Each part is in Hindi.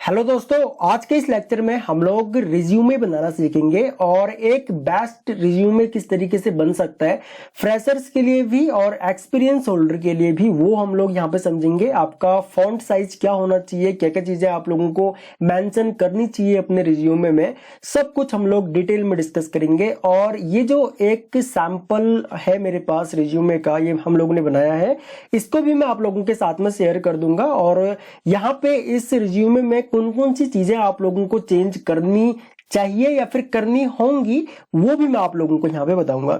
हेलो दोस्तों, आज के इस लेक्चर में हम लोग रिज्यूमे बनाना सीखेंगे और एक बेस्ट रिज्यूमे किस तरीके से बन सकता है फ्रेशर्स के लिए भी और एक्सपीरियंस होल्डर के लिए भी, वो हम लोग यहाँ पे समझेंगे। आपका फॉन्ट साइज क्या होना चाहिए, क्या क्या चीजें आप लोगों को मेंशन करनी चाहिए अपने रिज्यूमे में, सब कुछ हम लोग डिटेल में डिस्कस करेंगे। और ये जो एक सैंपल है मेरे पास रिज्यूमे का, ये हम लोगों ने बनाया है, इसको भी मैं आप लोगों के साथ में शेयर कर दूंगा। और यहाँ पे इस रिज्यूमे में कौन कौन सी चीजें आप लोगों को चेंज करनी चाहिए या फिर करनी होंगी, वो भी मैं आप लोगों को यहाँ पे बताऊंगा।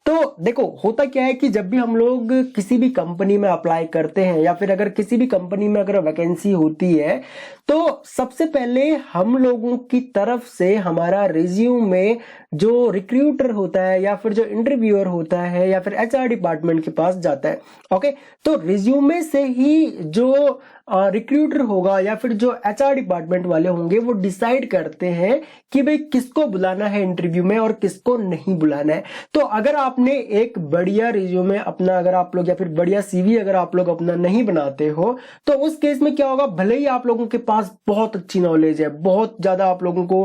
तो देखो, होता क्या है कि जब भी हम लोग किसी भी कंपनी में अप्लाई करते हैं या फिर अगर किसी भी कंपनी में अगर वैकेंसी होती है, तो सबसे पहले हम लोगों की तरफ से हमारा रिज्यूमे जो रिक्रूटर होता है या फिर जो इंटरव्यूअर होता है या फिर एचआर डिपार्टमेंट के पास जाता है। ओके, तो रिज्यूमे से ही जो रिक्रूटर होगा या फिर जो एचआर डिपार्टमेंट वाले होंगे वो डिसाइड करते हैं कि भाई किसको बुलाना है इंटरव्यू में और किसको नहीं बुलाना है। तो अगर आपने एक बढ़िया रिज्यूमे अपना, अगर आप लोग या फिर बढ़िया सीवी अगर आप लोग अपना नहीं बनाते हो, तो उस केस में क्या होगा, भले ही आप लोगों के पास बहुत अच्छी नॉलेज है, बहुत ज्यादा आप लोगों को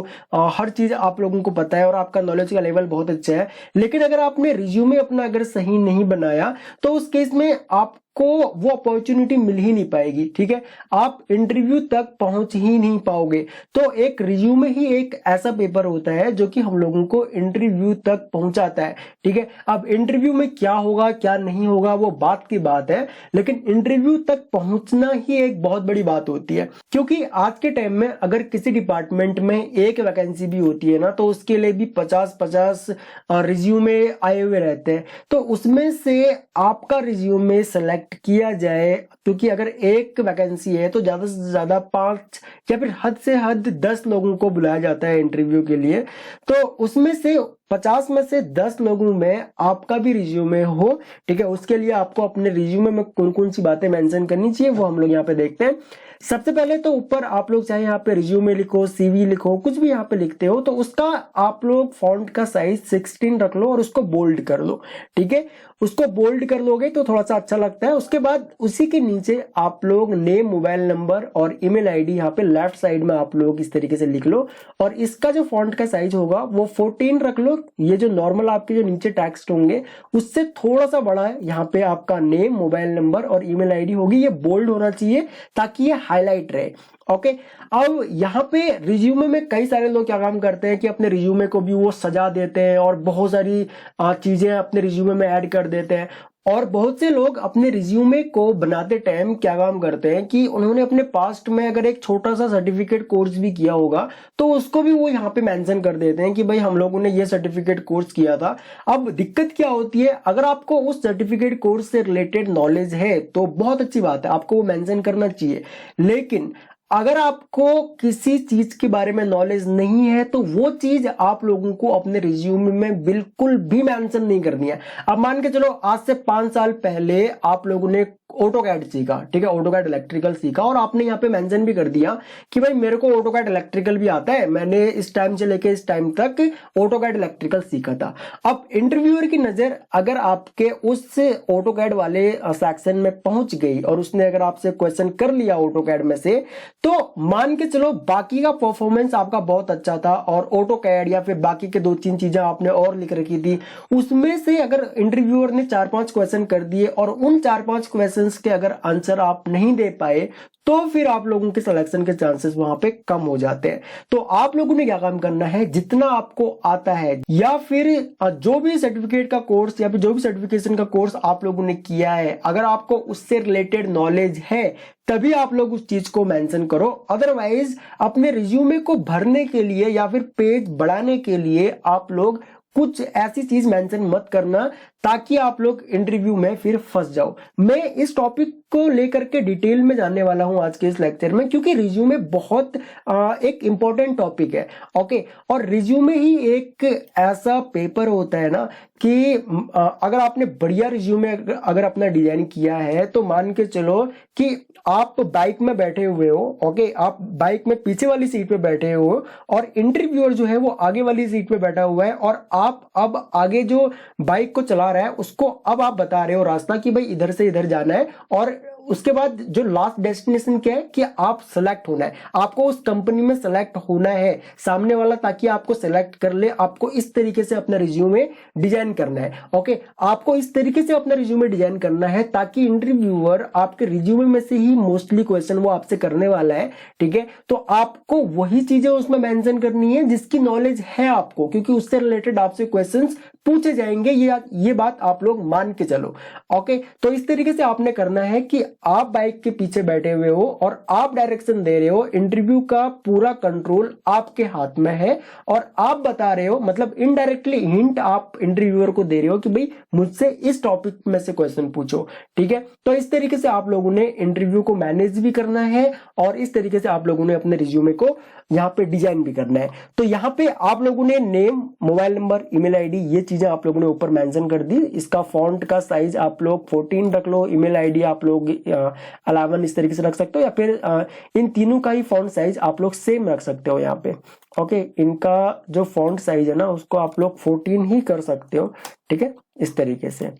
हर चीज आप लोगों को पता है और आपका नॉलेज का लेवल बहुत अच्छा है, लेकिन अगर आपने रिज्यूमे अपना अगर सही नहीं बनाया, तो उस केस में आपको वो अपॉर्चुनिटी मिल ही नहीं पाएगी। ठीक है, आप इंटरव्यू तक पहुंच ही नहीं पाओगे। तो एक रिज्यूमे ही एक ऐसा पेपर होता है जो कि हम लोगों को इंटरव्यू तक पहुंचाता है। ठीक है, अब इंटरव्यू में क्या होगा क्या नहीं होगा वो बात की बात है, लेकिन इंटरव्यू तक पहुंचना ही एक बहुत बड़ी बात होती है। क्योंकि आज के टाइम में अगर किसी डिपार्टमेंट में एक वैकेंसी भी होती है ना, तो उसके लिए भी 50-50 रिज्यूमे आए हुए रहते हैं। तो उसमें से आपका रिज्यूमे सेलेक्ट किया जाए, क्योंकि अगर एक वैकेंसी है तो ज्यादा से ज्यादा 5 या फिर हद से हद 10 लोगों को बुलाया जाता है इंटरव्यू के लिए। तो उसमें से 50 में से 10 लोगों में आपका भी रिज्यूमे हो। ठीक है, उसके लिए आपको अपने रिज्यूमे में कौन कौन सी बातें मेंशन करनी चाहिए वो हम लोग यहाँ पे देखते हैं। सबसे पहले तो ऊपर आप लोग चाहे यहाँ पे रिज्यूमे लिखो, सीवी लिखो, कुछ भी यहाँ पे लिखते हो, तो उसका आप लोग फॉन्ट का साइज 16 रख लो और उसको बोल्ड कर लो। ठीक है, उसको बोल्ड कर लोगे तो थोड़ा सा अच्छा लगता है। उसके बाद उसी के नीचे आप लोग नेम, मोबाइल नंबर और ईमेल आईडी यहाँ पे लेफ्ट साइड में आप लोग इस तरीके से लिख लो। और इसका जो फॉन्ट का साइज होगा वो 14 रख लो। ये जो नॉर्मल आपके जो नीचे टेक्स्ट होंगे उससे थोड़ा सा बड़ा है, यहाँ पे आपका नेम, मोबाइल नंबर और ईमेल आईडी होगी, ये बोल्ड होना चाहिए ताकि ये हाईलाइट रहे। ओके, अब यहाँ पे रिज्यूमे में कई सारे लोग क्या काम करते हैं कि अपने रिज्यूमे को भी वो सजा देते हैं और बहुत सारी चीजें अपने रिज्यूमे में ऐड कर देते हैं। और बहुत से लोग अपने रिज्यूमे को बनाते टाइम क्या काम करते हैं कि उन्होंने अपने पास्ट में अगर एक छोटा सा सर्टिफिकेट कोर्स भी किया होगा तो उसको भी वो यहाँ पे मेंशन कर देते हैं कि भाई हम लोगों ने ये सर्टिफिकेट कोर्स किया था। अब दिक्कत क्या होती है, अगर आपको उस सर्टिफिकेट कोर्स से रिलेटेड नॉलेज है तो बहुत अच्छी बात है, आपको वो मेंशन करना चाहिए। लेकिन अगर आपको किसी चीज के बारे में नॉलेज नहीं है तो वो चीज आप लोगों को अपने रिज्यूमे में बिल्कुल भी मेंशन नहीं करनी है। अब मान के चलो आज से 5 साल पहले आप लोगों ने ऑटोकैड सीखा, ठीक है, ऑटोकैड इलेक्ट्रिकल सीखा, और आपने यहाँ पे मेंशन भी कर दिया कि भाई मेरे को ऑटोकैड इलेक्ट्रिकल भी आता है, मैंने इस टाइम से लेके इस टाइम तक ऑटोकैड इलेक्ट्रिकल सीखा था। अब इंटरव्यूअर की नजर अगर आपके उस ऑटोकैड वाले सेक्शन में पहुंच गई और उसने अगर आपसे क्वेश्चन कर लिया ऑटोकैड में से, तो मान के चलो बाकी का परफॉर्मेंस आपका बहुत अच्छा था और ऑटोकैड या फिर बाकी के 2-3 चीजें आपने और लिख रखी थी, उसमें से अगर इंटरव्यूअर ने 4-5 क्वेश्चन कर दिए और उन 4-5 क्वेश्चन के अगर आंसर आप नहीं दे पाए, तो फिर आप लोगों के सिलेक्शन के चांसेस वहां पे कम हो जाते हैं। तो आप लोगों ने क्या काम करना है, जितना आपको आता है या फिर जो भी सर्टिफिकेट का कोर्स या फिर जो भी सर्टिफिकेशन का कोर्स आप लोगों ने किया है, अगर आपको उससे रिलेटेड नॉलेज है तभी आप लोग उस चीज को मेंशन करो। अदरवाइज अपने रिज्यूमे को भरने के लिए या फिर पेज बढ़ाने के लिए आप लोग कुछ ऐसी चीज मेंशन मत करना ताकि आप लोग इंटरव्यू में फिर फंस जाओ। मैं इस टॉपिक को लेकर के डिटेल में जानने वाला हूं आज के इस लेक्चर में, क्योंकि रिज्यूमे बहुत एक इंपॉर्टेंट टॉपिक है। ओके, और रिज्यूमे ही एक ऐसा पेपर होता है ना कि अगर आपने बढ़िया रिज्यूमे अगर अपना डिजाइन किया है तो मान के चलो कि आप बाइक में बैठे हुए हो। ओके, आप बाइक में पीछे वाली सीट पे बैठे हो और इंटरव्यूअर जो है वो आगे वाली सीट पे बैठा हुआ है और आप अब आगे जो बाइक को चला रहा है उसको अब आप बता रहे हो रास्ता कि भाई इधर से इधर जाना है, और उसके बाद जो लास्ट डेस्टिनेशन क्या है कि आप सेलेक्ट होना है, आपको उस कंपनी में सेलेक्ट होना है, सामने वाला ताकि आपको सेलेक्ट कर ले, आपको इस तरीके से अपना रिज्यूमे डिजाइन करना है। ओके, आपको इस तरीके से अपना रिज्यूमे डिजाइन करना है ताकि इंटरव्यूअर आपके रिज्यूमे में से ही मोस्टली क्वेश्चन वो आपसे करने वाला है, ठीक है। तो आपको वही चीजें उसमें मेंशन करनी है जिसकी नॉलेज है आपको, क्योंकि उससे रिलेटेड आपसे क्वेश्चंस पूछे जाएंगे, ये बात आप लोग मान के चलो। ओके, तो इस तरीके से आपने करना है कि आप बाइक के पीछे बैठे हुए हो और आप डायरेक्शन दे रहे हो, इंटरव्यू का पूरा कंट्रोल आपके हाथ में है और आप बता रहे हो, मतलब इनडायरेक्टली हिंट आप इंटरव्यूअर को दे रहे हो कि भाई मुझसे इस टॉपिक में से क्वेश्चन पूछो, ठीक है। तो इस तरीके से आप लोगों ने इंटरव्यू को मैनेज भी करना है और इस तरीके से आप लोगों ने अपने रिज्यूमे को यहाँ पे डिजाइन भी करना है। तो यहाँ पे आप लोगों ने name, mobile number, email ID, ये चीजें आप लोगों ने ऊपर मेंशन कर दी। इसका फॉन्ट का साइज आप लोग 14 रख लो, ईमेल आईडी आप लोग 11 इस तरीके से रख सकते हो, या फिर इन तीनों का ही फॉन्ट साइज आप लोग सेम रख सकते हो यहाँ पे। ओके, इनका जो फॉन्ट साइज है ना उसको आप लोग 14 ही कर सकते हो, ठीक है, इस तरीके से।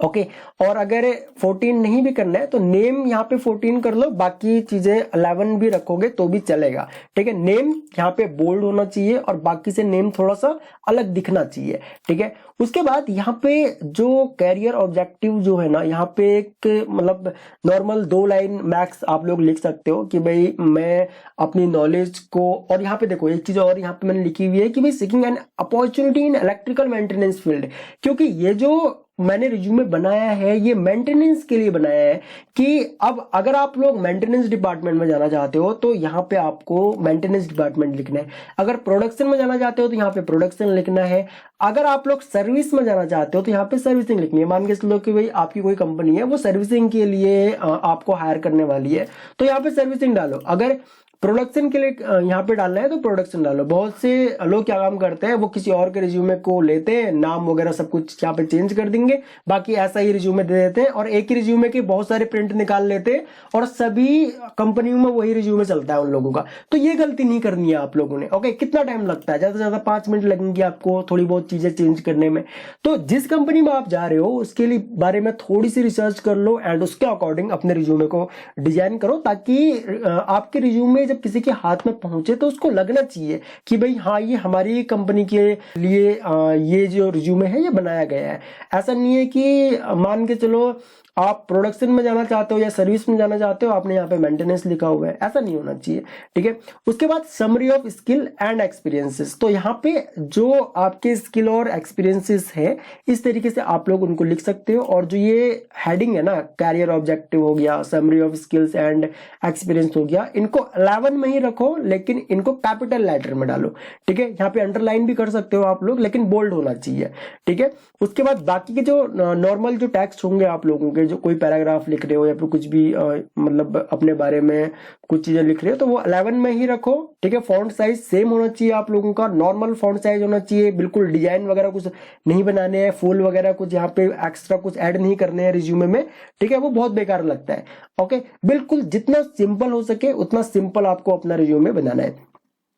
ओके, और अगर 14 नहीं भी करना है तो नेम यहाँ पे 14 कर लो, बाकी चीजें 11 भी रखोगे तो भी चलेगा, ठीक है। नेम यहाँ पे बोल्ड होना चाहिए और बाकी से नेम थोड़ा सा अलग दिखना चाहिए, ठीक है। उसके बाद यहाँ पे जो कैरियर ऑब्जेक्टिव जो है ना, यहाँ पे एक मतलब नॉर्मल 2 लाइन मैक्स आप लोग लिख सकते हो कि भाई मैं अपनी नॉलेज को, और यहाँ पे देखो एक चीज और यहाँ पे मैंने लिखी हुई है कि भाई seeking an opportunity in electrical maintenance field, क्योंकि ये जो मैंने रिज्यूमे बनाया है ये मेंटेनेंस के लिए बनाया है कि अब अगर आप लोग मेंटेनेंस डिपार्टमेंट में जाना चाहते हो तो यहाँ पे आपको मेंटेनेंस डिपार्टमेंट लिखना है, अगर प्रोडक्शन में जाना चाहते हो तो यहाँ पे प्रोडक्शन लिखना है, अगर आप लोग सर्विस में जाना चाहते हो तो यहाँ पे सर्विसिंग लिखनी है। मान के चलो कि भाई आपकी कोई कंपनी है वो सर्विसिंग के लिए आपको हायर करने वाली है तो यहाँ पे सर्विसिंग डालो, अगर प्रोडक्शन के लिए यहाँ पे डालना है तो प्रोडक्शन डालो। बहुत से लोग क्या काम करते हैं, वो किसी और के रिज्यूमे को लेते हैं, नाम वगैरह सब कुछ यहाँ पे चेंज कर देंगे, बाकी ऐसा ही रिज्यूमे दे देते हैं और एक ही रिज्यूमे के बहुत सारे प्रिंट निकाल लेते हैं और सभी कंपनियों में वही रिज्यूमे चलता है उन लोगों का। तो ये गलती नहीं करनी है आप लोगों ने। ओके, कितना टाइम लगता है, ज्यादा से ज्यादा 5 मिनट लगेंगे आपको थोड़ी बहुत चीजें चेंज करने में। तो जिस कंपनी में आप जा रहे हो उसके लिए बारे में थोड़ी सी रिसर्च कर लो एंड उसके अकॉर्डिंग अपने रिज्यूमे को डिजाइन करो, ताकि आपके रिज्यूमे जब किसी के हाथ में पहुंचे तो उसको लगना चाहिए कि भाई हाँ ये हमारी कंपनी के लिए ये जो रिज्यूमे है ये बनाया गया है। ऐसा नहीं है कि मान के चलो आप प्रोडक्शन में जाना चाहते हो या सर्विस में जाना चाहते हो, आपने यहाँ पे मेंटेनेंस लिखा हुआ है, ऐसा नहीं होना चाहिए, ठीक है। उसके बाद summary of skill and experiences, तो यहाँ पे जो आपके स्किल और एक्सपीरियंसेस है इस तरीके से आप लोग उनको लिख सकते हो। और जो ये हेडिंग है ना, कैरियर ऑब्जेक्टिव हो गया, summary of skills and experience हो गया, इनको 11 में ही रखो लेकिन इनको कैपिटल लेटर में डालो, ठीक है। यहाँ पे अंडरलाइन भी कर सकते हो आप लोग लेकिन बोल्ड होना चाहिए, ठीक है। उसके बाद बाकी के जो नॉर्मल जो टेक्स्ट होंगे आप लोगों के, जो कोई पैराग्राफ लिख रहे हो या फिर कुछ भी मतलब अपने बारे में कुछ चीजें लिख रहे हो तो वो 11 में ही रखो, ठीक है। फॉन्ट साइज सेम होना चाहिए आप लोगों का, नॉर्मल फॉन्ट साइज होना चाहिए, बिल्कुल डिजाइन वगैरह कुछ नहीं बनाने हैं, फूल वगैरह कुछ यहाँ पे एक्स्ट्रा कुछ ऐड नहीं करने हैं रिज्यूमे में, ठीक है, वो बहुत बेकार लगता है। ओके, बिल्कुल जितना सिंपल हो सके उतना सिंपल आपको अपना रिज्यूमे बनाना है।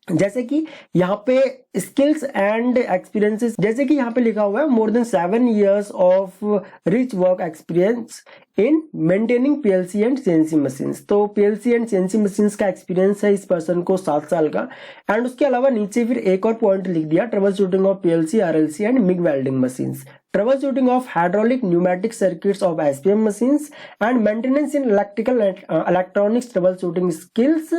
जैसे कि यहाँ पे स्किल्स एंड एक्सपीरियंसेस, जैसे कि यहाँ पे लिखा हुआ है more than 7 years of rich work experience in maintaining PLC and CNC machines. तो पीएलसी एंड सीएनसी मशीन्स का एक्सपीरियंस है इस पर्सन को 7 साल का। एंड उसके अलावा नीचे फिर एक और पॉइंट लिख दिया, trouble shooting of PLC, RLC and MiG welding machines, troubleshooting of hydraulic pneumatic circuits of SPM machines and maintenance in electrical electronics troubleshooting skills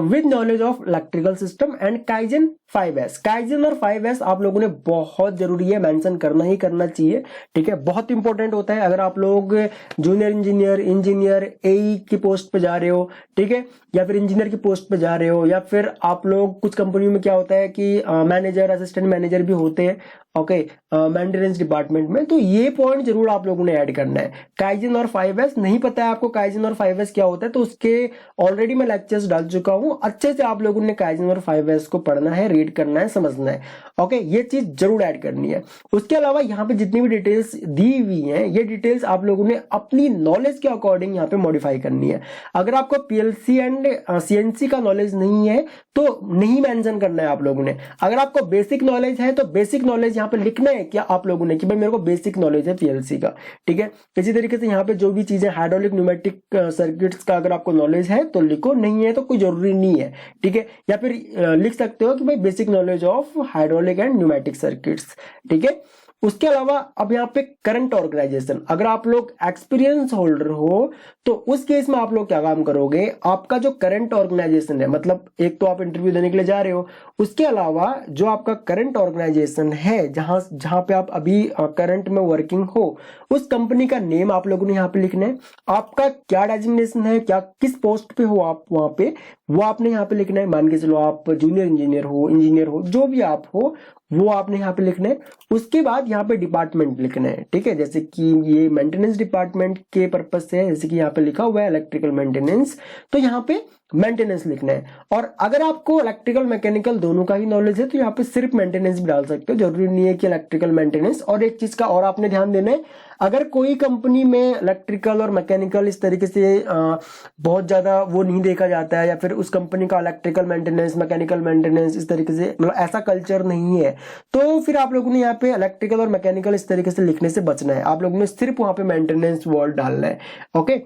with knowledge of electrical system and Kaizen 5S। Kaizen और 5S आप लोगों ने बहुत जरूरी है, मेंशन करना ही करना चाहिए, ठीक है, बहुत इंपॉर्टेंट होता है। अगर आप लोग जूनियर इंजीनियर एई की पोस्ट पे जा रहे हो, ठीक है, या फिर इंजीनियर की पोस्ट पे जा रहे हो, या फिर आप लोग कुछ कंपनियों में क्या होता है कि मैनेजर, असिस्टेंट मैनेजर भी होते हैं, ओके, मेंटेनेंस डिपार्टमेंट में, तो ये पॉइंट जरूर आप लोगों ने ऐड करना है। काइजन और 5S नहीं पता है आपको काइजन और 5S क्या होता है तो उसके ऑलरेडी मैं लेक्चर्स डाल चुका हूं, अच्छे से आप लोगों ने काइजन और 5S को पढ़ना है, रीड करना है, समझना है। ओके, ये चीज जरूर ऐड करनी है। उसके अलावा यहाँ पे जितनी भी डिटेल्स दी हुई हैं ये डिटेल्स आप लोगों ने अपनी नॉलेज के अकॉर्डिंग यहाँ पे मॉडिफाई करनी है। अगर आपको पीएलसी एंड सीएनसी का नॉलेज नहीं है तो नहीं मेंशन करना है आप लोगों ने। अगर आपको बेसिक नॉलेज है तो बेसिक नॉलेज यहाँ पे लिखना है क्या आप लोगों ने कि भाई मेरे को बेसिक नॉलेज है पीएलसी का, ठीक है। इसी तरीके से यहाँ पे जो भी चीजें हाइड्रोलिक न्यूमेटिक सर्किट्स का अगर आपको नॉलेज है तो लिखो, नहीं है तो कोई जरूरी नहीं है, ठीक है। या फिर लिख सकते हो कि भाई basic knowledge of hydraulic and pneumatic circuits, ठीक है। उसके अलावा अब यहाँ पे करंट ऑर्गेनाइजेशन, अगर आप लोग एक्सपीरियंस होल्डर हो तो उस केस में आप लोग क्या काम करोगे, आपका जो करंट ऑर्गेनाइजेशन है, मतलब एक तो आप इंटरव्यू देने के लिए जा रहे हो, उसके अलावा जो आपका करंट ऑर्गेनाइजेशन है जहां जहां पे आप अभी करंट में वर्किंग हो, उस कंपनी का नेम आप लोगों ने यहाँ पे लिखना है। आपका क्या डेजिग्नेशन है, क्या किस पोस्ट पे हो आप वहां पे, वो आपने यहाँ पे लिखना है। मान के चलो आप जूनियर इंजीनियर हो, जो भी आप हो वो आपने यहाँ पे लिखना है। उसके बाद यहाँ पे डिपार्टमेंट लिखना है, ठीक है। जैसे कि ये मेंटेनेंस डिपार्टमेंट के पर्पज से है, जैसे कि यहाँ पे लिखा हुआ है इलेक्ट्रिकल मेंटेनेंस, तो यहाँ पे मेंटेनेंस लिखना है। और अगर आपको इलेक्ट्रिकल मैकेनिकल दोनों का ही नॉलेज है तो यहाँ पे सिर्फ मेंटेनेंस भी डाल सकते हो, जरूरी नहीं है कि इलेक्ट्रिकल मेंटेनेंस। और एक चीज का और आपने ध्यान देना है, अगर कोई कंपनी में इलेक्ट्रिकल और मैकेनिकल इस तरीके से बहुत ज्यादा वो नहीं देखा जाता है, या फिर उस कंपनी का इलेक्ट्रिकल मेंटेनेंस मैकेनिकल मेंटेनेंस इस तरीके से मतलब ऐसा कल्चर नहीं है, तो फिर आप लोगों ने यहाँ पे इलेक्ट्रिकल और मैकेनिकल इस तरीके से लिखने से बचना है। आप लोगों ने सिर्फ वहां पे मेंटेनेंस वर्ड डालना है, ओके।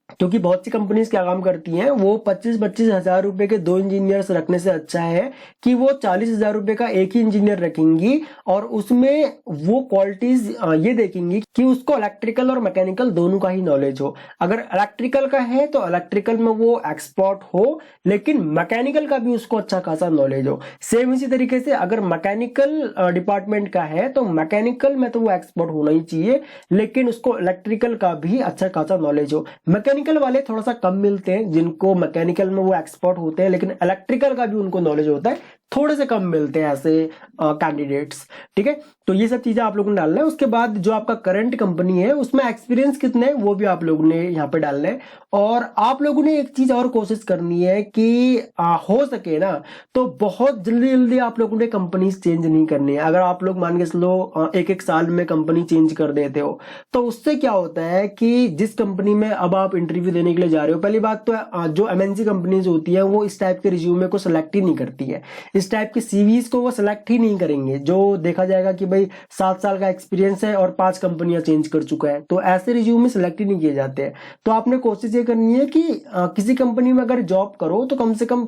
क्योंकि बहुत सी कंपनीज क्या काम करती हैं, वो 25-25 हजार रुपए के 2 इंजीनियर्स रखने से अच्छा है कि वो 40,000 रुपए का एक ही इंजीनियर रखेंगी और उसमें वो क्वालिटीज ये देखेंगी कि उसको इलेक्ट्रिकल और मैकेनिकल दोनों का ही नॉलेज हो। अगर इलेक्ट्रिकल का है तो इलेक्ट्रिकल में वो एक्सपर्ट हो, लेकिन मैकेनिकल का भी उसको अच्छा खासा नॉलेज हो। सेम इसी तरीके से अगर मैकेनिकल डिपार्टमेंट का है तो मैकेनिकल में तो वो एक्सपर्ट होना ही चाहिए, लेकिन उसको इलेक्ट्रिकल का भी अच्छा खासा नॉलेज हो। मैकेनिकल वाले थोड़ा सा कम मिलते हैं जिनको मैकेनिकल में वो एक्सपर्ट होते हैं, लेकिन इलेक्ट्रिकल का भी उनको नॉलेज होता है, थोड़े से कम मिलते हैं ऐसे कैंडिडेट्स, ठीक है। तो ये सब चीजें आप लोगों ने डालना है। उसके बाद जो आपका करंट कंपनी है उसमें एक्सपीरियंस कितने है वो भी आप लोगों ने यहाँ पे डालना है। और आप लोगों ने एक चीज और कोशिश करनी है कि हो सके ना तो बहुत जल्दी जल्दी आप लोगों ने कंपनी चेंज नहीं करनी है। अगर आप लोग मान के चलो एक एक साल में कंपनी चेंज कर देते हो तो उससे क्या होता है कि जिस कंपनी में अब आप इंटरव्यू देने के लिए जा रहे हो, पहली बात तो जो एमएनसी कंपनीज होती है वो इस टाइप के रिज्यूमे को सिलेक्ट ही नहीं करती है, इस टाइप के सीवीज को वो सिलेक्ट ही नहीं करेंगे। जो देखा जाएगा कि भाई 7 साल का एक्सपीरियंस है और 5 कंपनियां चेंज कर चुका है, तो ऐसे रिज्यूमे सिलेक्ट ही नहीं किए जाते हैं। तो आपने कोशिश ये करनी है कि किसी कंपनी में अगर जॉब करो तो कम से कम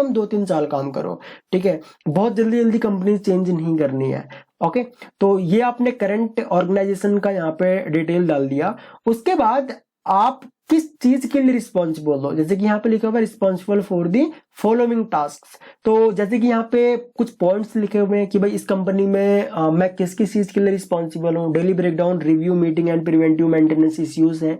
2-3 साल काम करो, ठीक है। बहुत जल्दी जल्दी कंपनी चेंज नहीं करनी है, ओके। तो ये आपने करंट ऑर्गेनाइजेशन का यहाँ पे डिटेल डाल दिया। उसके बाद आप किस चीज के लिए रिस्पॉन्सिबल हो, जैसे कि यहाँ पे लिखा हुआ है responsible for the following task. तो जैसे कि यहाँ पे कुछ पॉइंट्स लिखे हुए हैं कि भाई इस कंपनी में मैं किस किस चीज के लिए रिस्पॉन्सिबल हूँ। Daily breakdown, review, meeting and preventive maintenance issues है।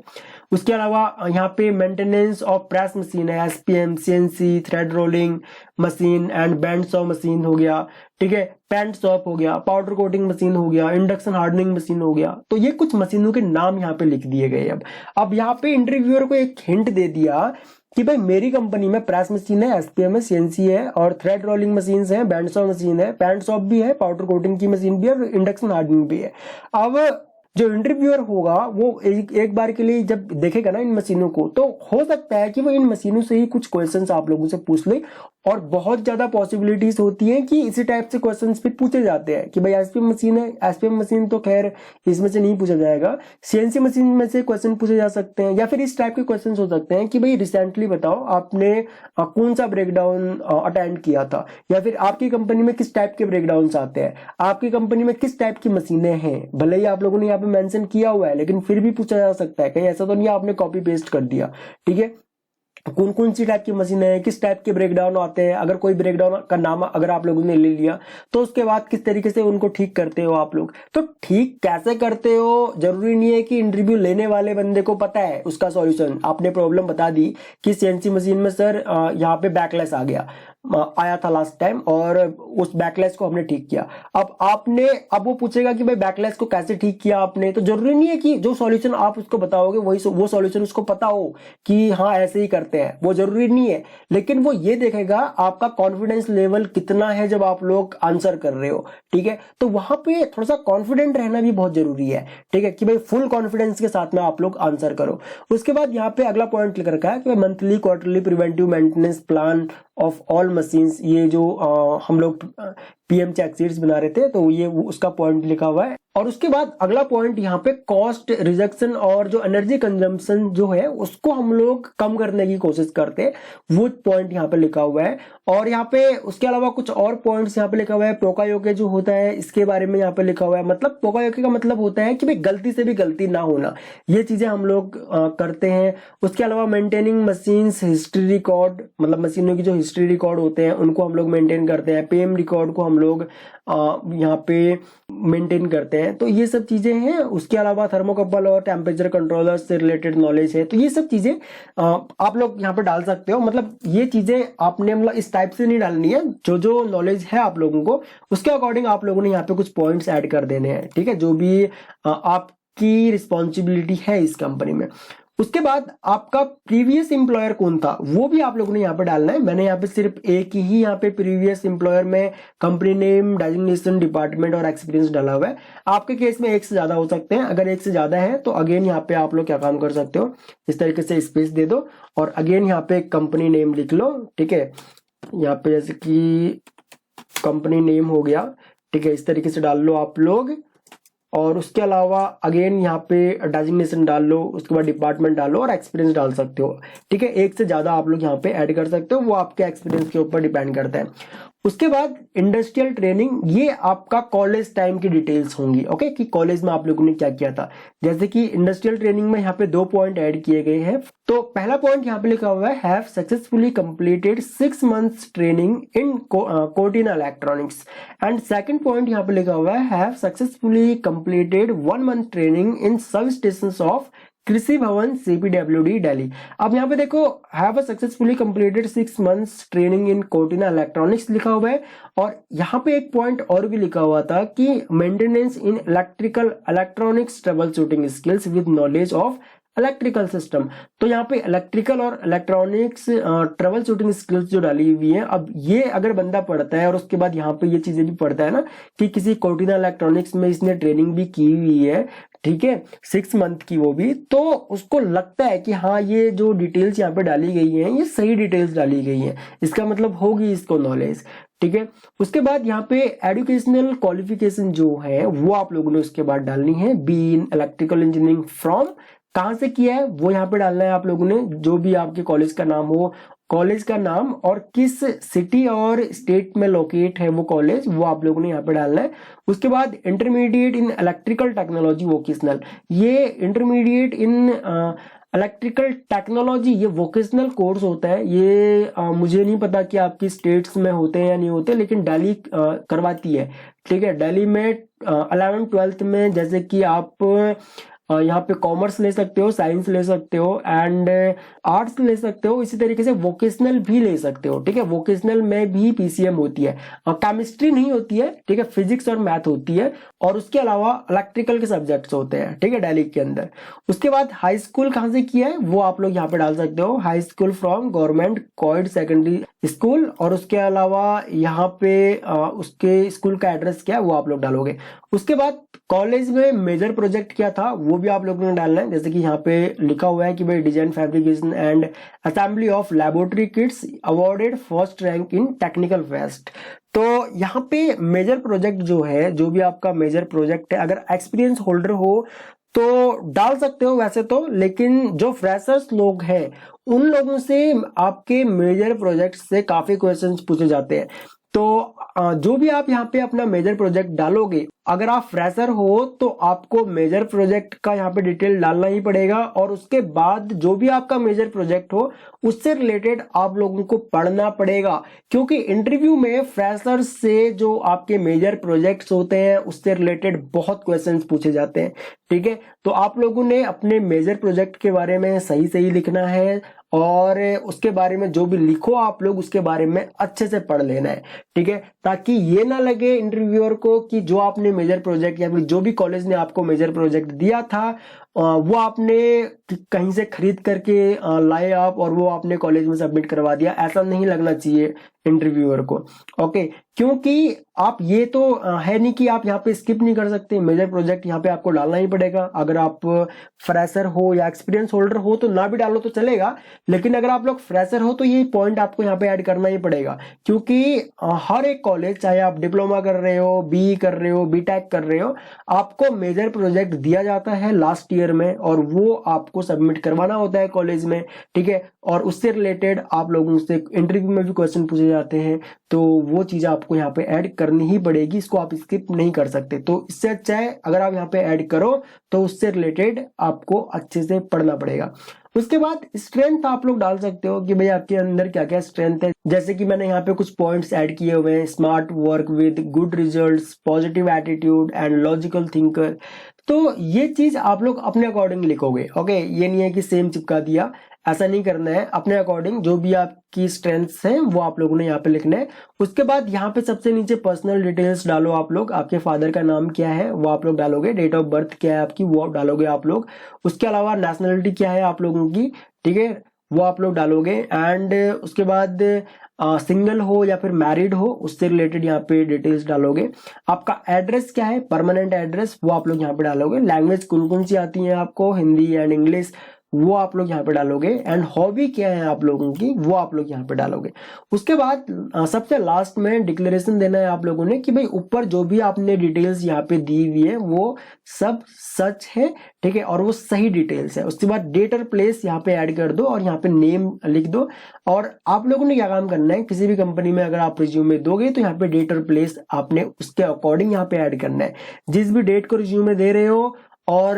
उसके अलावा यहाँ पे मेंटेनेंस ऑफ प्रेस मशीन है, SPM, CNC, thread rolling machine and band saw machine हो गया, ठीक है। पेंट शॉप हो गया, पाउडर कोटिंग मशीन हो गया, इंडक्शन हार्डनिंग मशीन हो गया। तो ये कुछ मशीनों के नाम यहाँ पे लिख दिए गए। अब यहाँ पे इंटरव्यूअर को एक हिंट दे दिया कि भाई मेरी कंपनी में प्रेस मशीन है, एसपीएम है, सीएनसी है और थ्रेड रोलिंग मशीन है, बैंड सॉ मशीन है, पेंट शॉप भी है, पाउडर कोटिंग की मशीन भी है और इंडक्शन हार्डनिंग भी है। अब जो इंटरव्यूअर होगा वो एक बार के लिए जब देखेगा ना इन मशीनों को, तो हो सकता है कि वो इन मशीनों से ही कुछ क्वेश्चंस आप लोगों से पूछ ले। और बहुत ज्यादा पॉसिबिलिटीज होती हैं कि इसी टाइप से क्वेश्चंस भी पूछे जाते हैं कि भाई एसपीएम मशीन है, एसपीएम मशीन तो खैर इसमें से नहीं पूछा जाएगा, सीएनसी मशीन में से क्वेश्चन पूछे जा सकते हैं। या फिर इस टाइप के क्वेश्चन हो सकते हैं कि भाई रिसेंटली बताओ आपने कौन सा ब्रेकडाउन अटेंड किया था, या फिर आपकी कंपनी में किस टाइप के ब्रेकडाउन आते हैं, आपकी कंपनी में किस टाइप की मशीनें हैं। भले ही आप लोगों ने यहाँ पे मेंशन किया हुआ है लेकिन फिर भी पूछा जा सकता है, कहीं ऐसा तो नहीं आपने कॉपी पेस्ट कर दिया, ठीक है। कौन कौन सी टाइप की मशीनें हैं, किस टाइप के ब्रेकडाउन आते हैं, अगर कोई ब्रेकडाउन का नाम अगर आप लोगों ने ले लिया तो उसके बाद किस तरीके से उनको ठीक करते हो आप लोग। तो ठीक कैसे करते हो जरूरी नहीं है कि इंटरव्यू लेने वाले बंदे को पता है उसका सॉल्यूशन। आपने प्रॉब्लम बता दी कि सीएनसी मशीन में सर यहाँ पे बैकलेस आया था लास्ट टाइम और उस बैकलेस को हमने ठीक किया। अब वो पूछेगा कि भाई बैकलेस को कैसे ठीक किया आपने, तो जरूरी नहीं है कि जो सॉल्यूशन आप उसको बताओगे वो सॉल्यूशन उसको पता हो कि हाँ ऐसे ही करते हैं, वो जरूरी नहीं है। लेकिन वो ये देखेगा आपका कॉन्फिडेंस लेवल कितना है जब आप लोग आंसर कर रहे हो, ठीक है। तो वहां पे थोड़ा सा कॉन्फिडेंट रहना भी बहुत जरूरी है, ठीक है, कि भाई फुल कॉन्फिडेंस के साथ में आप लोग आंसर करो। उसके बाद यहाँ पे अगला पॉइंट लिख रखा है कि monthly quarterly preventive maintenance plan of all machines, ये जो हम लोग पीएम चेक शीट्स बना रहे थे, तो ये उसका पॉइंट लिखा हुआ है। और उसके बाद अगला पॉइंट यहाँ पे कॉस्ट रिडक्शन और जो एनर्जी कंजम्पशन जो है उसको हम लोग कम करने की कोशिश करते हैं, वो पॉइंट यहाँ पे लिखा हुआ है। और यहाँ पे उसके अलावा कुछ और पॉइंट्स यहाँ पे लिखा हुआ है। पोकायोके जो होता है इसके बारे में यहाँ पे लिखा हुआ है। मतलब पोकायोके का मतलब होता है कि भाई गलती से भी गलती ना होना, ये चीजें हम लोग करते हैं। उसके अलावा मेंटेनिंग मशीन्स हिस्ट्री रिकॉर्ड, मतलब मशीनों की जो हिस्ट्री रिकॉर्ड होते हैं उनको हम लोग मेंटेन करते हैं। पीएम रिकॉर्ड को हम लोग यहाँ पे मेंटेन करते हैं। तो ये सब चीजें हैं। उसके अलावा थर्मोकपल और टेम्परेचर कंट्रोलर से रिलेटेड नॉलेज है, तो ये सब चीजें आप लोग यहाँ पे डाल सकते हो। मतलब ये चीजें आपने मतलब इस टाइप से नहीं डालनी है, जो जो नॉलेज है आप लोगों को उसके अकॉर्डिंग आप लोगों ने यहाँ पे कुछ पॉइंट्स ऐड कर देने हैं, ठीक है, जो भी आपकी रिस्पॉन्सिबिलिटी है इस कंपनी में। उसके बाद आपका प्रीवियस एम्प्लॉयर कौन था वो भी आप लोगों ने यहाँ पे डालना है। मैंने यहाँ पे सिर्फ एक ही यहाँ पे प्रीवियस एम्प्लॉयर में कंपनी नेम, डेजिग्नेशन, डिपार्टमेंट और एक्सपीरियंस डाला हुआ है। आपके केस में एक से ज्यादा हो सकते हैं। अगर एक से ज्यादा है तो अगेन यहाँ पे आप लोग क्या काम कर सकते हो, इस तरीके से स्पेस दे दो और अगेन यहाँ पे कंपनी नेम लिख लो, ठीक है। यहाँ पे जैसे कि कंपनी नेम हो गया, ठीक है, इस तरीके से डाल लो आप लोग। और उसके अलावा अगेन यहाँ पे डेजिग्नेशन डाल लो, उसके बाद डिपार्टमेंट डालो और एक्सपीरियंस डाल सकते हो, ठीक है। एक से ज्यादा आप लोग यहाँ पे ऐड कर सकते हो, वो आपके एक्सपीरियंस के ऊपर डिपेंड करता है। उसके बाद इंडस्ट्रियल ट्रेनिंग, ये आपका कॉलेज टाइम की डिटेल्स होंगी, ओके, कि कॉलेज में आप लोगों ने क्या किया था। जैसे कि इंडस्ट्रियल ट्रेनिंग में यहाँ पे 2 पॉइंट ऐड किए गए हैं। तो पहला पॉइंट यहाँ पे लिखा हुआ है have successfully completed 6 months training in Cortina electronics. And second point यहाँ पे लिखा हुआ है have successfully completed 1 month training in sub station of कृषि भवन CPWD दिल्ली। अब यहाँ पे देखो have a successfully completed 6 months training in Cortina electronics लिखा हुआ है। और यहाँ पे एक पॉइंट और भी लिखा हुआ था कि maintenance in electrical electronics trouble shooting skills with knowledge of electrical system. तो यहाँ पे इलेक्ट्रिकल और इलेक्ट्रॉनिक्स ट्रबल शूटिंग स्किल्स जो डाली हुई है, अब ये अगर बंदा पढ़ता है और उसके बाद यहाँ पे ये चीजें भी पढ़ता है ना कि किसी कोर्टिना इलेक्ट्रॉनिक्स में इसने ट्रेनिंग भी की हुई है, ठीक है, 6 month की वो भी, तो उसको लगता है कि हाँ ये जो डिटेल्स यहाँ पे डाली गई हैं ये सही डिटेल्स डाली गई हैं, इसका मतलब होगी इसको नॉलेज, ठीक है। उसके बाद यहाँ पे एजुकेशनल क्वालिफिकेशन जो है वो आप लोगों ने उसके बाद डालनी है। Be in electrical engineering from, कहाँ से किया है वो यहाँ पे डालना है आप लोगों ने। जो भी आपके कॉलेज का नाम हो, कॉलेज का नाम और किस सिटी और स्टेट में लोकेट है वो कॉलेज, वो आप लोगों ने यहाँ पे डालना है। उसके बाद intermediate in electrical technology vocational, ये इंटरमीडिएट इन इलेक्ट्रिकल टेक्नोलॉजी ये वोकेशनल कोर्स होता है। ये मुझे नहीं पता कि आपकी स्टेट्स में होते हैं या नहीं होते, लेकिन दिल्ली करवाती है, ठीक है। दिल्ली में 11th-12th में जैसे कि आप यहाँ पे कॉमर्स ले सकते हो, साइंस ले सकते हो एंड आर्ट्स ले सकते हो, इसी तरीके से वोकेशनल भी ले सकते हो, ठीक है। वोकेशनल में भी PCM होती है, केमिस्ट्री नहीं होती है, ठीक है, फिजिक्स और मैथ होती है। और उसके अलावा इलेक्ट्रिकल के सब्जेक्ट्स होते हैं, ठीक है, दिल्ली के अंदर। उसके बाद हाई स्कूल कहाँ से किया है वो आप लोग यहाँ पे डाल सकते हो, high school from government coed secondary school. और उसके अलावा यहाँ पे उसके स्कूल का एड्रेस क्या है वो आप लोग डालोगे। उसके बाद कॉलेज में मेजर प्रोजेक्ट क्या था वो भी आप लोगों ने डालना है। जैसे कि यहाँ पे लिखा हुआ है कि भाई design, fabrication and assembly of laboratory kits awarded first rank in technical fest. तो यहाँ पे मेजर प्रोजेक्ट जो है, जो भी आपका मेजर प्रोजेक्ट है, अगर एक्सपीरियंस होल्डर हो तो डाल सकते हो वैसे तो, लेकिन जो फ्रेशर्स लोग हैं उन लोगों से आपके मेजर प्रोजेक्ट से काफी क्वेश्चंस पूछे जाते हैं। तो जो भी आप यहाँ पे अपना मेजर प्रोजेक्ट डालोगे, अगर आप फ्रेशर हो तो आपको मेजर प्रोजेक्ट का यहाँ पे डिटेल डालना ही पड़ेगा। और उसके बाद जो भी आपका मेजर प्रोजेक्ट हो उससे रिलेटेड आप लोगों को पढ़ना पड़ेगा, क्योंकि इंटरव्यू में फ्रेशर से जो आपके मेजर प्रोजेक्ट्स होते हैं उससे रिलेटेड बहुत क्वेश्चंस पूछे जाते हैं, ठीक है। तो आप लोगों ने अपने मेजर प्रोजेक्ट के बारे में सही सही लिखना है और उसके बारे में जो भी लिखो आप लोग उसके बारे में अच्छे से पढ़ लेना है, ठीक है, ताकि ये ना लगे इंटरव्यूअर को कि जो आपने मेजर प्रोजेक्ट या फिर जो भी कॉलेज ने आपको मेजर प्रोजेक्ट दिया था वो आपने कहीं से खरीद करके लाए आप और वो आपने कॉलेज में सबमिट करवा दिया, ऐसा नहीं लगना चाहिए इंटरव्यूअर को। ओके, क्योंकि आप ये तो है नहीं कि आप यहाँ पे स्किप नहीं कर सकते, मेजर प्रोजेक्ट यहाँ पे आपको डालना ही पड़ेगा। अगर आप फ्रेशर हो या एक्सपीरियंस होल्डर हो तो ना भी डालो तो चलेगा, लेकिन अगर आप लोग फ्रेशर हो तो ये पॉइंट आपको यहाँ पे ऐड करना ही पड़ेगा, क्योंकि हर एक कॉलेज, चाहे आप डिप्लोमा कर रहे हो, बी कर रहे हो, बीटेक कर रहे हो, आपको मेजर प्रोजेक्ट दिया जाता है लास्ट ईयर में और वो आपको सबमिट करवाना होता है कॉलेज में, ठीक है। और उससे रिलेटेड आप लोगों से इंटरव्यू में भी क्वेश्चन पूछे जाते हैं, तो वो चीजें आपको यहाँ पे ऐड करनी ही पड़ेगी, इसको आप स्किप नहीं कर सकते। तो इससे अच्छा है अगर आप यहाँ पे ऐड करो तो उससे रिलेटेड आपको अच्छे से पढ़ना पड़ेगा। उसके बाद स्ट्रेंथ आप लोग डाल सकते हो कि भाई आपके अंदर क्या क्या स्ट्रेंथ है, जैसे कि मैंने यहाँ पे कुछ पॉइंट्स ऐड किए हुए हैं, smart work with good results, positive attitude and logical thinker. तो ये चीज आप लोग अपने अकॉर्डिंग लिखोगे। ओके, ये नहीं है कि सेम चिपका दिया, ऐसा नहीं करना है। अपने अकॉर्डिंग जो भी आपकी स्ट्रेंथ्स हैं वो आप लोगों ने यहाँ पे लिखना है। उसके बाद यहाँ पे सबसे नीचे पर्सनल डिटेल्स डालो आप लोग। आपके फादर का नाम क्या है वो आप लोग डालोगे, डेट ऑफ बर्थ क्या है आपकी वो डालोगे आप लोग। उसके अलावा नेशनलिटी क्या है आप लोगों की, ठीक है, वो आप लोग डालोगे। एंड उसके बाद सिंगल हो या फिर मैरिड हो उससे रिलेटेड यहाँ पे डिटेल्स डालोगे। आपका एड्रेस क्या है, परमानेंट एड्रेस, वो आप लोग यहाँ पे डालोगे। लैंग्वेज कौन कौन सी आती है आपको, हिंदी एंड इंग्लिश, वो आप लोग यहाँ पे डालोगे। एंड हॉबी क्या है आप लोगों की वो आप लोग यहाँ पे डालोगे। उसके बाद सबसे लास्ट में डिक्लेरेशन देना है आप लोगों ने कि भाई ऊपर जो भी आपने डिटेल्स यहाँ पे दी हुई है वो सब सच है, ठीक है, और वो सही डिटेल्स है। उसके बाद डेट और प्लेस यहाँ पे ऐड कर दो और यहाँ पे नेम लिख दो। और आप लोगों ने क्या काम करना है, किसी भी कंपनी में अगर आप रिज्यूमे दोगे तो यहाँ पे डेट और प्लेस आपने उसके अकॉर्डिंग यहाँ पे ऐड करना है। जिस भी डेट को रिज्यूमे दे रहे हो और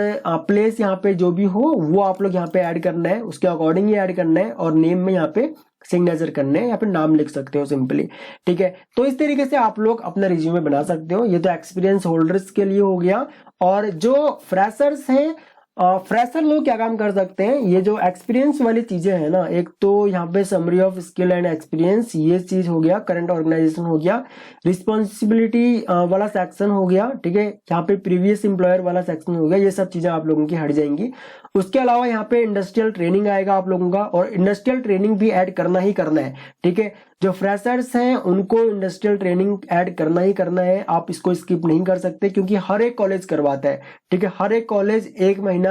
प्लेस यहाँ पे जो भी हो वो आप लोग यहाँ पे ऐड करना है, उसके अकॉर्डिंग ही ऐड करना है। और नेम में यहाँ पे सिग्नेचर करने हैं, यहाँ पे नाम लिख सकते हो सिंपली, ठीक है। तो इस तरीके से आप लोग अपना रिज्यूमे बना सकते हो। ये तो एक्सपीरियंस होल्डर्स के लिए हो गया। और जो फ्रेशर्स हैं, फ्रेशर लोग क्या काम कर सकते हैं, ये जो एक्सपीरियंस वाली चीजें हैं ना, एक तो यहाँ पे summary of skill and experience ये चीज हो गया, करंट ऑर्गेनाइजेशन हो गया, रिस्पॉन्सिबिलिटी वाला सेक्शन हो गया, ठीक है, यहाँ पे प्रीवियस एम्प्लॉयर वाला सेक्शन हो गया, ये सब चीजें आप लोगों की हट जाएंगी। उसके अलावा यहाँ पे इंडस्ट्रियल ट्रेनिंग आएगा आप लोगों का, और इंडस्ट्रियल ट्रेनिंग भी ऐड करना ही करना है, ठीक है। जो फ्रेशर्स हैं उनको इंडस्ट्रियल ट्रेनिंग ऐड करना ही करना है, आप इसको स्किप नहीं कर सकते क्योंकि हर एक कॉलेज करवाता है, ठीक है। हर एक कॉलेज एक महीना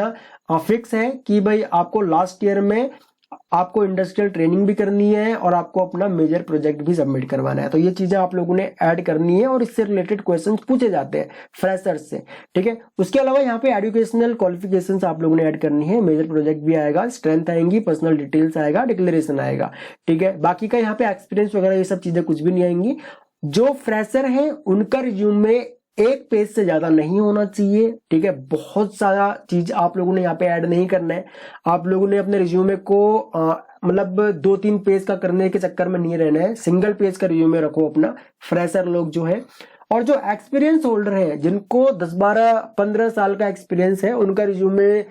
फिक्स है कि भाई आपको लास्ट ईयर में आपको इंडस्ट्रियल ट्रेनिंग भी करनी है और आपको अपना मेजर प्रोजेक्ट भी सबमिट करवाना है। तो ये चीजें आप लोगों ने ऐड करनी है और इससे रिलेटेड क्वेश्चंस पूछे जाते हैं फ्रेशर्स से, ठीक है। उसके अलावा यहाँ पे एजुकेशनल क्वालिफिकेशंस आप लोगों ने ऐड करनी है, मेजर प्रोजेक्ट भी आएगा, स्ट्रेंथ आएंगी, पर्सनल डिटेल्स आएगा, डिक्लेरेशन आएगा, ठीक है। बाकी का यहाँ पे एक्सपीरियंस वगैरह ये सब चीजें कुछ भी नहीं आएंगी। जो फ्रेशर है उनका रिज्यूमे एक पेज से ज्यादा नहीं होना चाहिए, ठीक है। बहुत सारा चीज आप लोगों ने यहाँ पे ऐड नहीं करना है। आप लोगों ने अपने रिज्यूमे को मतलब 2-3 पेज का करने के चक्कर में नहीं रहना है, सिंगल पेज का रिज्यूमे रखो अपना, फ्रेशर लोग जो है। और जो एक्सपीरियंस होल्डर है जिनको 10-12-15 साल का एक्सपीरियंस है उनका रिज्यूमे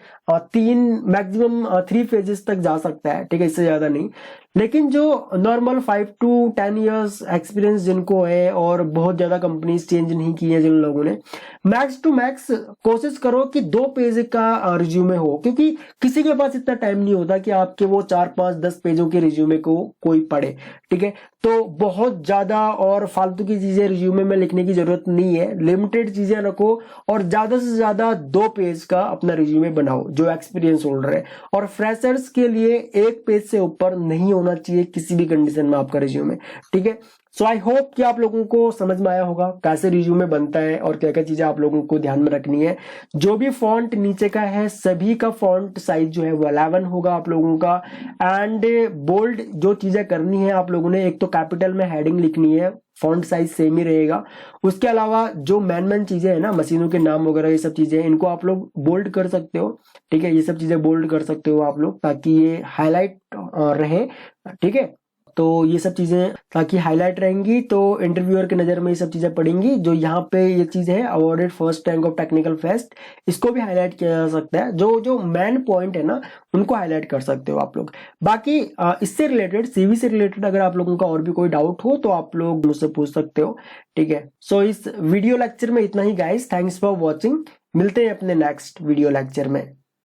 3 मैक्सिमम 3 पेजेस तक जा सकता है, ठीक है, इससे ज्यादा नहीं। लेकिन जो नॉर्मल 5 to 10 इयर्स एक्सपीरियंस जिनको है और बहुत ज्यादा कंपनीज चेंज नहीं की है जिन लोगों ने, मैक्स टू मैक्स कोशिश करो कि 2 पेज का रिज्यूमे हो, क्योंकि किसी के पास इतना टाइम नहीं होता कि आपके वो 4-5-10 पेजों के रिज्यूमे को कोई पढ़े, ठीक है। तो बहुत ज्यादा और फालतू की चीजें रिज्यूमे में लिखने की जरूरत नहीं है, लिमिटेड चीजें रखो और ज्यादा से ज्यादा 2 पेज का अपना रिज्यूमे बनाओ जो एक्सपीरियंस होल्डर है। और फ्रेशर्स के लिए 1 पेज से ऊपर नहीं होना चाहिए किसी भी कंडीशन में आपका रिज्यूमे, ठीक है। सो आई होप कि आप लोगों को समझ में आया होगा कैसे रिज्यूमे बनता है और क्या क्या चीजें आप लोगों को ध्यान में रखनी है। जो भी फॉन्ट नीचे का है सभी का फॉन्ट साइज जो है वो 11 होगा आप लोगों का। एंड बोल्ड जो चीजें करनी है आप लोगों ने, एक तो कैपिटल में हेडिंग लिखनी है, फॉन्ट साइज सेम ही रहेगा। उसके अलावा जो मैन चीजें है ना, मशीनों के नाम वगैरह ये सब चीजें, इनको आप लोग बोल्ड कर सकते हो, ठीक है, ये सब चीजें बोल्ड कर सकते हो आप लोग ताकि ये हाईलाइट रहे, ठीक है। तो ये सब चीजें ताकि हाईलाइट रहेंगी तो इंटरव्यूअर की नजर में ये सब चीजें पड़ेंगी। जो यहाँ पे ये चीज है awarded first rank of technical fest, इसको भी हाईलाइट किया जा सकता है। जो जो मेन पॉइंट है ना उनको हाईलाइट कर सकते हो आप लोग। बाकी इससे रिलेटेड, सीवी से रिलेटेड अगर आप लोगों का और भी कोई डाउट हो तो आप लोग मुझसे पूछ सकते हो, ठीक है। सो इस वीडियो लेक्चर में इतना ही गाइस, थैंक्स फॉर वॉचिंग। मिलते हैं अपने नेक्स्ट वीडियो लेक्चर में।